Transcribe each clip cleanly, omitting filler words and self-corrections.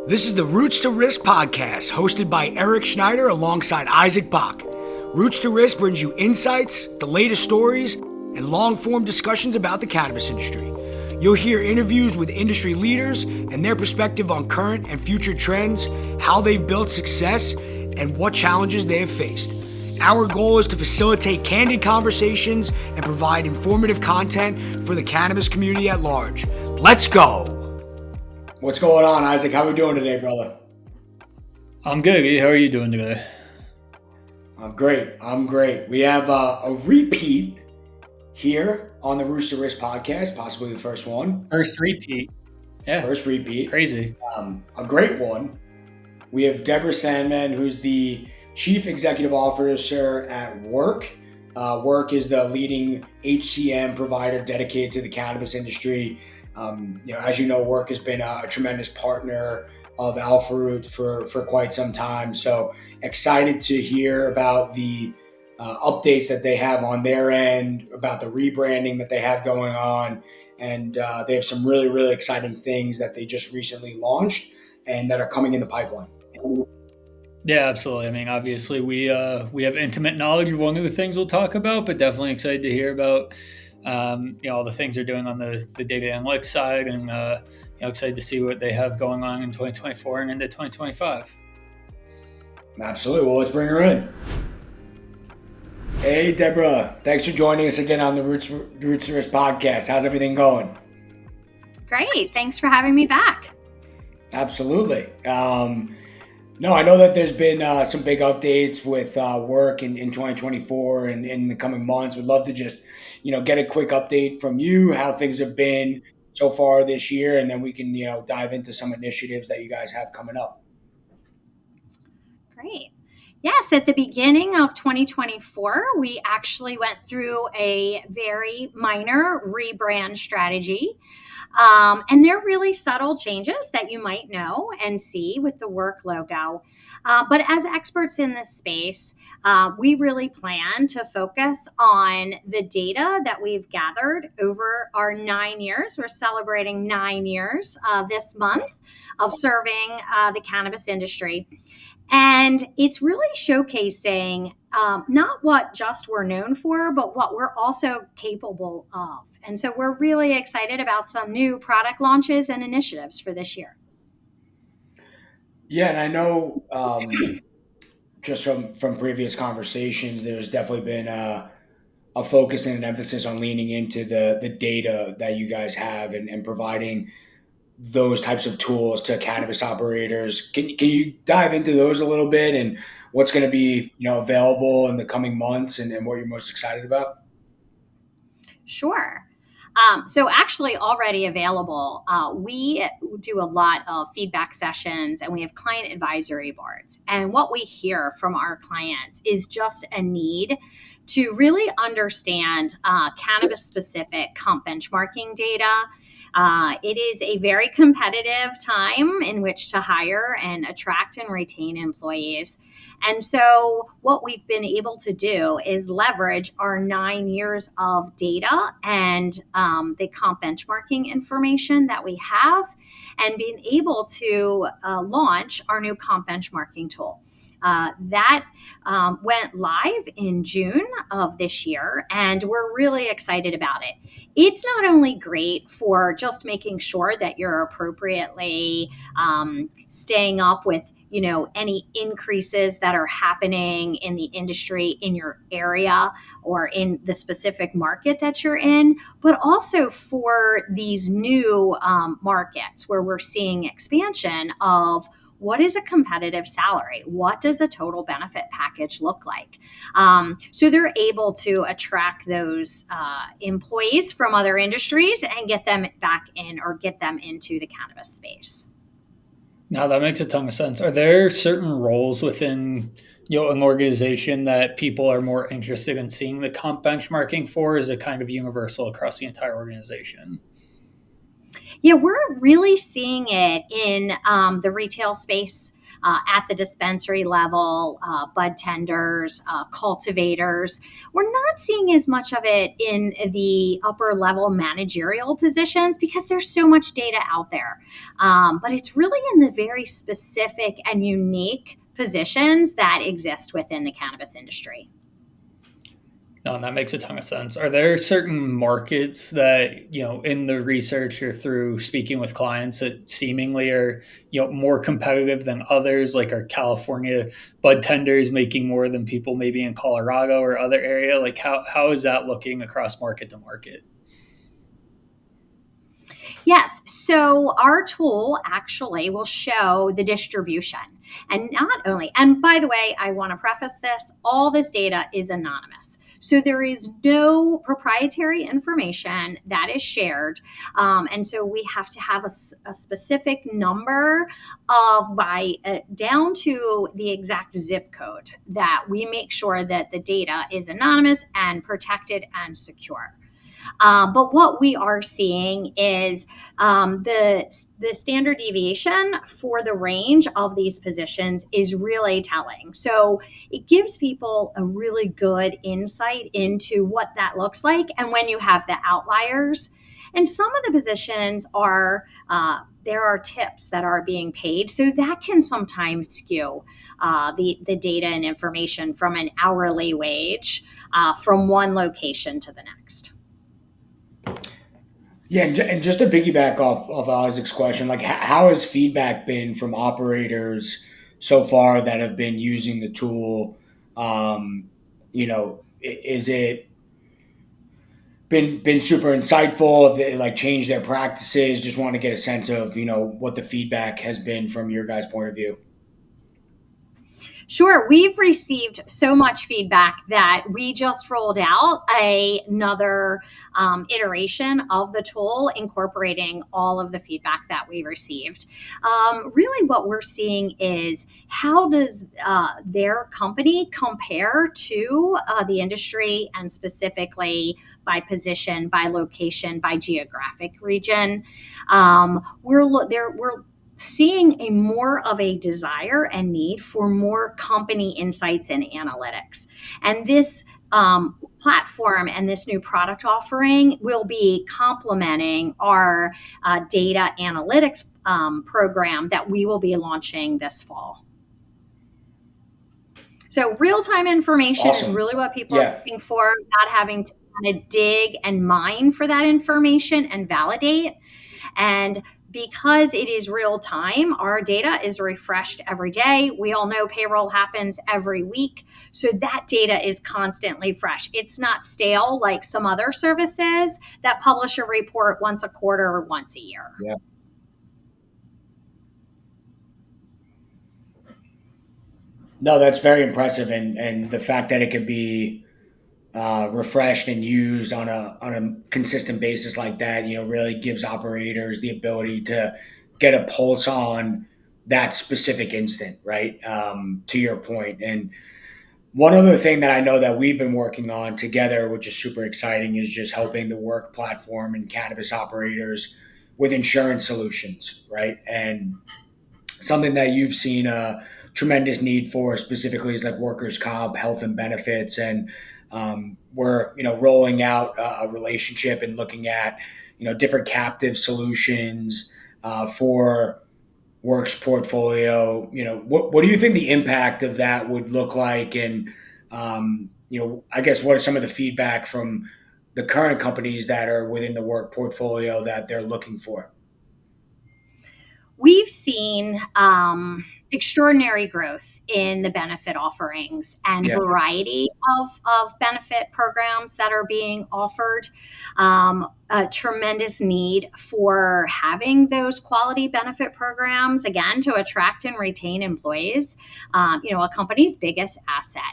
This is the Roots to Risk podcast, hosted by Eric Schneider alongside Isaac Bock. Roots to Risk brings you insights, the latest stories, and long-form discussions about the cannabis industry. You'll hear interviews with industry leaders and their perspective on current and future trends, how they've built success, and what challenges they have faced. Our goal is to facilitate candid conversations and provide informative content for the cannabis community at large. Let's go! What's going on, Isaac? How are we doing today, brother? I'm good. How are you doing today? I'm great. We have a repeat here on the Roots to Risk podcast, possibly the first one. First repeat. Yeah. First repeat. Crazy. A great one. We have Deborah Saneman, who's the Chief Executive Officer at Wurk. Wurk is the leading HCM provider dedicated to the cannabis industry. As you know, Wurk has been a tremendous partner of AlphaRoot for quite some time. So excited to hear about the updates that they have on their end, about the rebranding that they have going on. And they have some really, really exciting things that they just recently launched and that are coming in the pipeline. Yeah, absolutely. I mean, obviously we have intimate knowledge of one of the things we'll talk about, but definitely excited to hear about all the things they're doing on the data analytics side, and excited to see what they have going on in 2024 and into 2025. Absolutely. Well, let's bring her in. Hey, Deborah. Thanks for joining us again on the Roots to Risk podcast. How's everything going? Great. Thanks for having me back. Absolutely. No, I know that there's been some big updates with Wurk in 2024 and in the coming months. We'd love to just, get a quick update from you, how things have been so far this year, and then we can, dive into some initiatives that you guys have coming up. Great. Yes, at the beginning of 2024, we actually went through a very minor rebrand strategy. And they're really subtle changes that you might know and see with the Wurk logo. But as experts in this space, we really plan to focus on the data that we've gathered over our 9 years. We're celebrating 9 years this month of serving the cannabis industry. And it's really showcasing not what just we're known for, but what we're also capable of. And so we're really excited about some new product launches and initiatives for this year. Yeah, and I know just from previous conversations, there's definitely been a focus and an emphasis on leaning into the data that you guys have and providing those types of tools to cannabis operators. Can you dive into those a little bit and what's going to be available in the coming months and what you're most excited about? Sure. So actually already available, we do a lot of feedback sessions and we have client advisory boards. And what we hear from our clients is just a need to really understand cannabis-specific comp benchmarking data. It is a very competitive time in which to hire and attract and retain employees. And so what we've been able to do is leverage our 9 years of data and the comp benchmarking information that we have and been able to launch our new comp benchmarking tool. That went live in June of this year, and we're really excited about it. It's not only great for just making sure that you're appropriately staying up with any increases that are happening in the industry in your area or in the specific market that you're in, but also for these new markets where we're seeing expansion of what is a competitive salary? What does a total benefit package look like? So they're able to attract those employees from other industries and get them back in or get them into the cannabis space. Now that makes a ton of sense. Are there certain roles within an organization that people are more interested in seeing the comp benchmarking for? Is it kind of universal across the entire organization? Yeah, we're really seeing it in the retail space. at the dispensary level, bud tenders, cultivators. We're not seeing as much of it in the upper level managerial positions because there's so much data out there. But it's really in the very specific and unique positions that exist within the cannabis industry. No, that makes a ton of sense. Are there certain markets that, in the research or through speaking with clients that seemingly are, more competitive than others? Like, are California bud tenders making more than people maybe in Colorado or other area? Like, how is that looking across market to market? Yes. So our tool actually will show the distribution. And not only, and by the way, I want to preface this, all this data is anonymous. So there is no proprietary information that is shared. And so we have to have a specific number of down to the exact zip code that we make sure that the data is anonymous and protected and secure. But what we are seeing is the standard deviation for the range of these positions is really telling. So it gives people a really good insight into what that looks like. And when you have the outliers, and some of the positions are, there are tips that are being paid. So that can sometimes skew the data and information from an hourly wage from one location to the next. Yeah, and just to piggyback off of Isaac's question, like how has feedback been from operators so far that have been using the tool? Is it been super insightful? Have they like changed their practices? Just want to get a sense of what the feedback has been from your guys' point of view. Sure. We've received so much feedback that we just rolled out another iteration of the tool, incorporating all of the feedback that we received. Really, what we're seeing is how does their company compare to the industry, and specifically by position, by location, by geographic region. We're seeing a more of a desire and need for more company insights and analytics. And this platform and this new product offering will be complementing our data analytics program that we will be launching this fall. So real-time information Awesome. is really what people are looking for, not having to kind of dig and mine for that information and validate. And because it is real time, our data is refreshed every day. We all know payroll happens every week. So that data is constantly fresh. It's not stale like some other services that publish a report once a quarter or once a year. Yeah. No, that's very impressive. And the fact that it could be refreshed and used on a consistent basis like that, really gives operators the ability to get a pulse on that specific instant, right? To your point. And one other thing that I know that we've been working on together, which is super exciting, is just helping the Wurk platform and cannabis operators with insurance solutions, right? And something that you've seen a tremendous need for specifically is like workers' comp, health and benefits, and we're rolling out a relationship and looking at different captive solutions for Wurk's portfolio. What do you think the impact of that would look like? And I guess what are some of the feedback from the current companies that are within the Wurk portfolio that they're looking for? We've seen extraordinary growth in the benefit offerings and variety of benefit programs that are being offered. A tremendous need for having those quality benefit programs, again, to attract and retain employees, a company's biggest asset.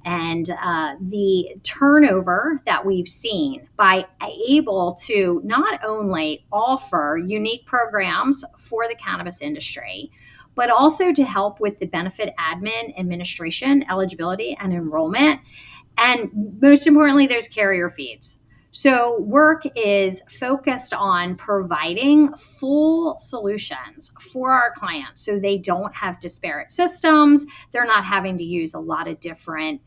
And the turnover that we've seen by able to not only offer unique programs for the cannabis industry, but also to help with the benefit admin, administration, eligibility, and enrollment. And most importantly, there's carrier fees. So Wurk is focused on providing full solutions for our clients so they don't have disparate systems. They're not having to use a lot of different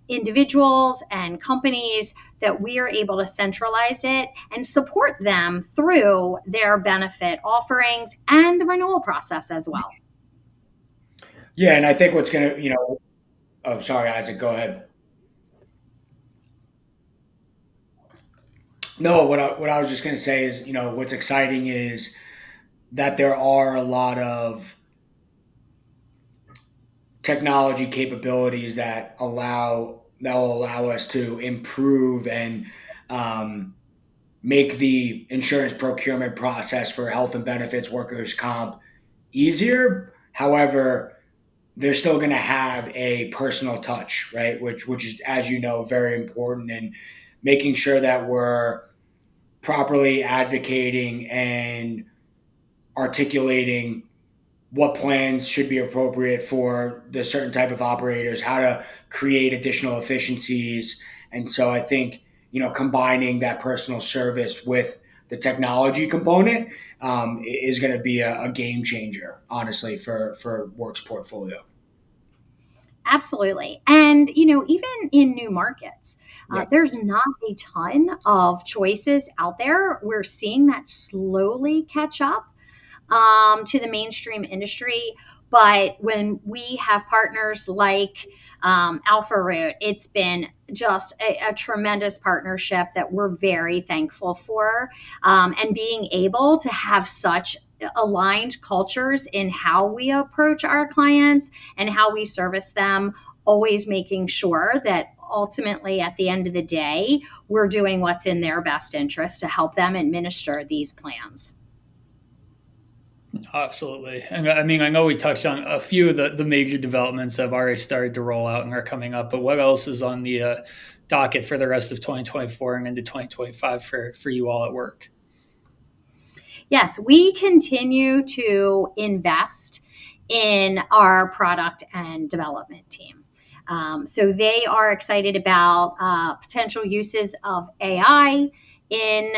individuals and companies, that we are able to centralize it and support them through their benefit offerings and the renewal process as well. Yeah, and I think what's going to, oh, sorry, Isaac, go ahead. No, what I was just going to say is, what's exciting is that there are a lot of technology capabilities that will allow us to improve and make the insurance procurement process for health and benefits, workers' comp easier. However, they're still going to have a personal touch, right? Which is, as you know, very important, and making sure that we're properly advocating and articulating what plans should be appropriate for the certain type of operators, how to create additional efficiencies. And so I think, combining that personal service with the technology component is going to be a game changer, honestly, for Work's portfolio. Absolutely. And, even in new markets, Yeah. there's not a ton of choices out there. We're seeing that slowly catch up to the mainstream industry. But when we have partners like AlphaRoot, it's been just a tremendous partnership that we're very thankful for. And being able to have such aligned cultures in how we approach our clients and how we service them, always making sure that ultimately at the end of the day, we're doing what's in their best interest to help them administer these plans. Absolutely. And I mean, I know we touched on a few of the major developments that have already started to roll out and are coming up, but what else is on the docket for the rest of 2024 and into 2025 for you all at Wurk? Yes, we continue to invest in our product and development team. So they are excited about potential uses of AI in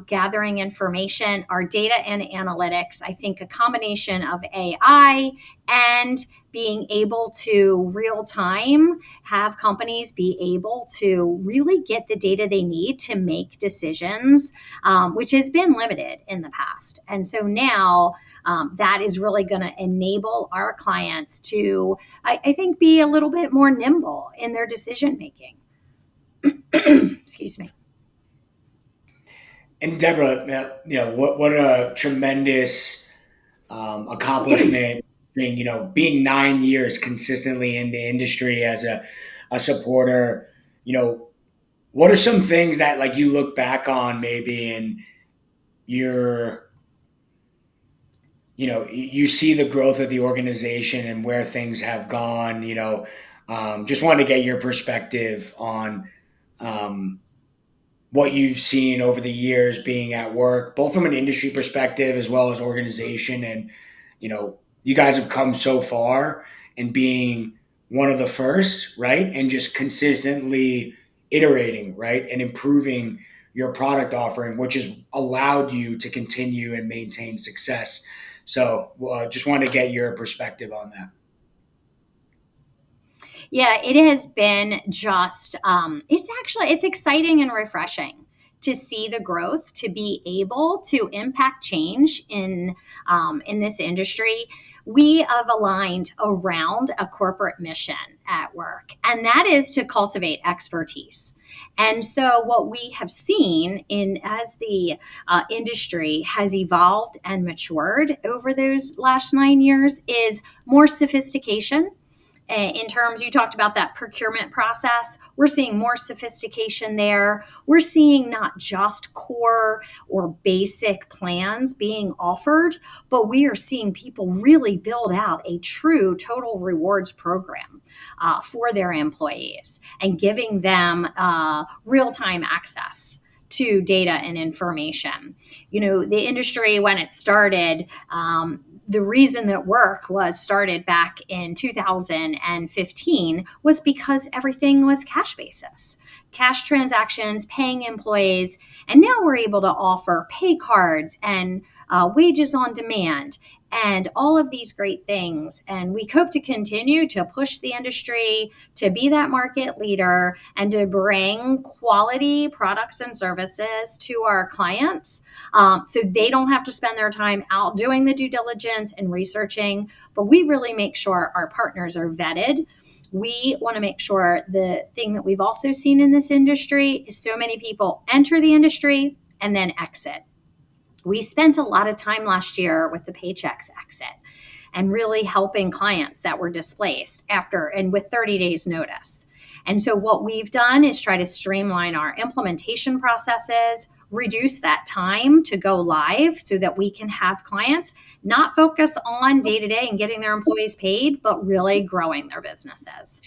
gathering information, our data and analytics. I think a combination of AI and being able to real time have companies be able to really get the data they need to make decisions, which has been limited in the past. And so now that is really going to enable our clients to, I think, be a little bit more nimble in their decision making. Excuse me. And Deborah, what a tremendous accomplishment. Being 9 years consistently in the industry as a supporter. What are some things that like you look back on maybe and you're, you see the growth of the organization and where things have gone. Just want to get your perspective on um, what you've seen over the years being at Wurk, both from an industry perspective as well as organization. And, you guys have come so far and being one of the first, right? And just consistently iterating, right? And improving your product offering, which has allowed you to continue and maintain success. So just want to get your perspective on that. Yeah, it has been just, it's exciting and refreshing to see the growth, to be able to impact change in this industry. We have aligned around a corporate mission at Wurk, and that is to cultivate expertise. And so, what we have seen as the industry has evolved and matured over those last 9 years is more sophistication. In terms, you talked about that procurement process. We're seeing more sophistication there. We're seeing not just core or basic plans being offered, but we are seeing people really build out a true total rewards program for their employees and giving them real-time access to data and information. The industry, when it started, the reason that Wurk was started back in 2015 was because everything was cash basis, cash transactions, paying employees. And now we're able to offer pay cards and wages on demand and all of these great things. And we hope to continue to push the industry to be that market leader and to bring quality products and services to our clients, so they don't have to spend their time out doing the due diligence and researching. But we really make sure our partners are vetted. We want to make sure the thing that we've also seen in this industry is so many people enter the industry and then exit. We spent a lot of time last year with the Paychex exit and really helping clients that were displaced after and with 30 days notice. And so what we've done is try to streamline our implementation processes, reduce that time to go live so that we can have clients not focus on day to day and getting their employees paid, but really growing their businesses.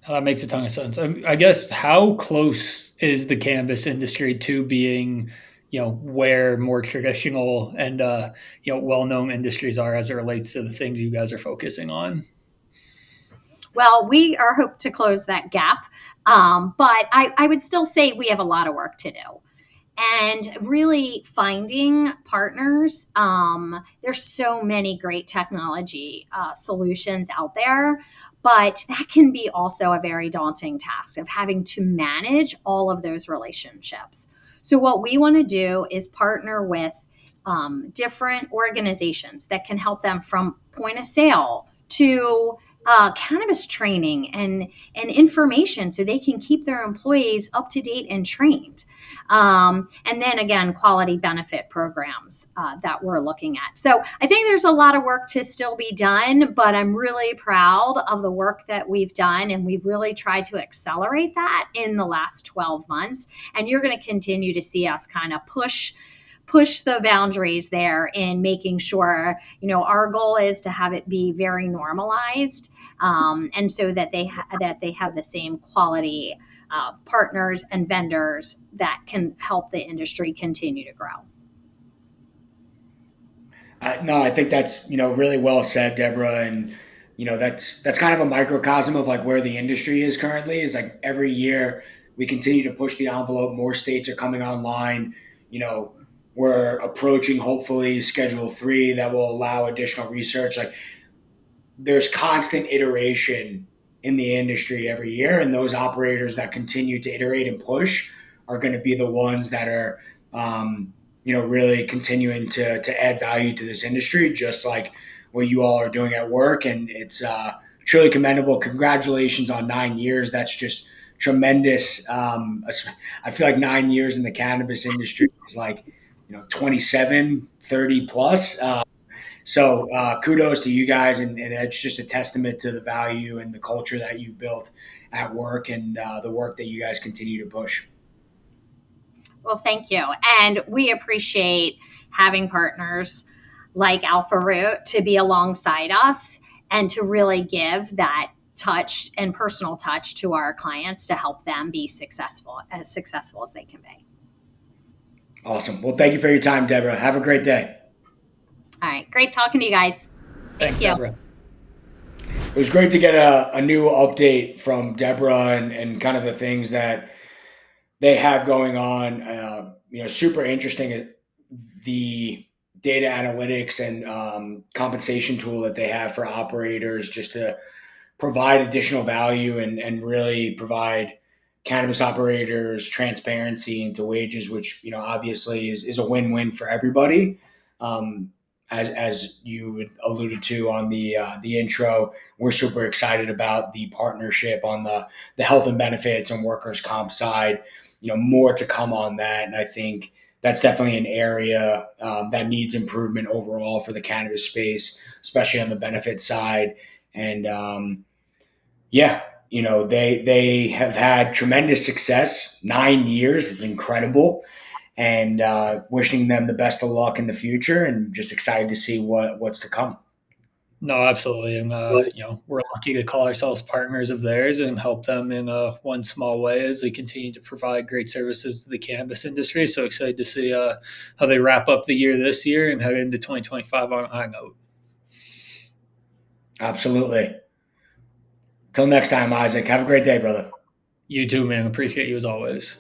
That makes a ton of sense. I guess, how close is the cannabis industry to being, where more traditional and well-known industries are as it relates to the things you guys are focusing on? Well, we are hope to close that gap, but I would still say we have a lot of work to do. And really finding partners. There's so many great technology solutions out there, but that can be also a very daunting task of having to manage all of those relationships. So what we want to do is partner with different organizations that can help them from point of sale to cannabis training and information so they can keep their employees up to date and trained. And then again, quality benefit programs that we're looking at. So I think there's a lot of work to still be done, but I'm really proud of the work that we've done. And we've really tried to accelerate that in the last 12 months. And you're going to continue to see us kind of push the boundaries there in making sure, our goal is to have it be very normalized, and so that they have the same quality partners and vendors that can help the industry continue to grow. No, I think that's really well said, Deborah, and that's kind of a microcosm of like where the industry is currently. Is like every year we continue to push the envelope. More states are coming online. We're approaching hopefully Schedule 3 that will allow additional research. Like there's constant iteration in the industry every year, and those operators that continue to iterate and push are going to be the ones that are, really continuing to add value to this industry, just like what you all are doing at Wurk. And it's truly commendable. Congratulations on 9 years. That's just tremendous. I feel like 9 years in the cannabis industry is like, 27, 30 plus. So kudos to you guys. And it's just a testament to the value and the culture that you've built at Wurk and the work that you guys continue to push. Well, thank you. And we appreciate having partners like AlphaRoot to be alongside us and to really give that touch and personal touch to our clients to help them be successful as they can be. Awesome. Well, thank you for your time, Deborah. Have a great day. All right. Great talking to you guys. Thanks, Deborah. It was great to get a new update from Deborah and kind of the things that they have going on. Super interesting, the data analytics and compensation tool that they have for operators just to provide additional value and really provide cannabis operators transparency into wages, which obviously is a win-win for everybody. As you alluded to on the intro, we're super excited about the partnership on the health and benefits and workers' comp side. More to come on that, and I think that's definitely an area that needs improvement overall for the cannabis space, especially on the benefit side. And they have had tremendous success. 9 years is incredible, and wishing them the best of luck in the future, and just excited to see what's to come. No, absolutely. And, we're lucky to call ourselves partners of theirs and help them in one small way as they continue to provide great services to the cannabis industry. So excited to see how they wrap up the year this year and head into 2025 on a high note. Absolutely. Till next time, Isaac. Have a great day, brother. You too, man. Appreciate you as always.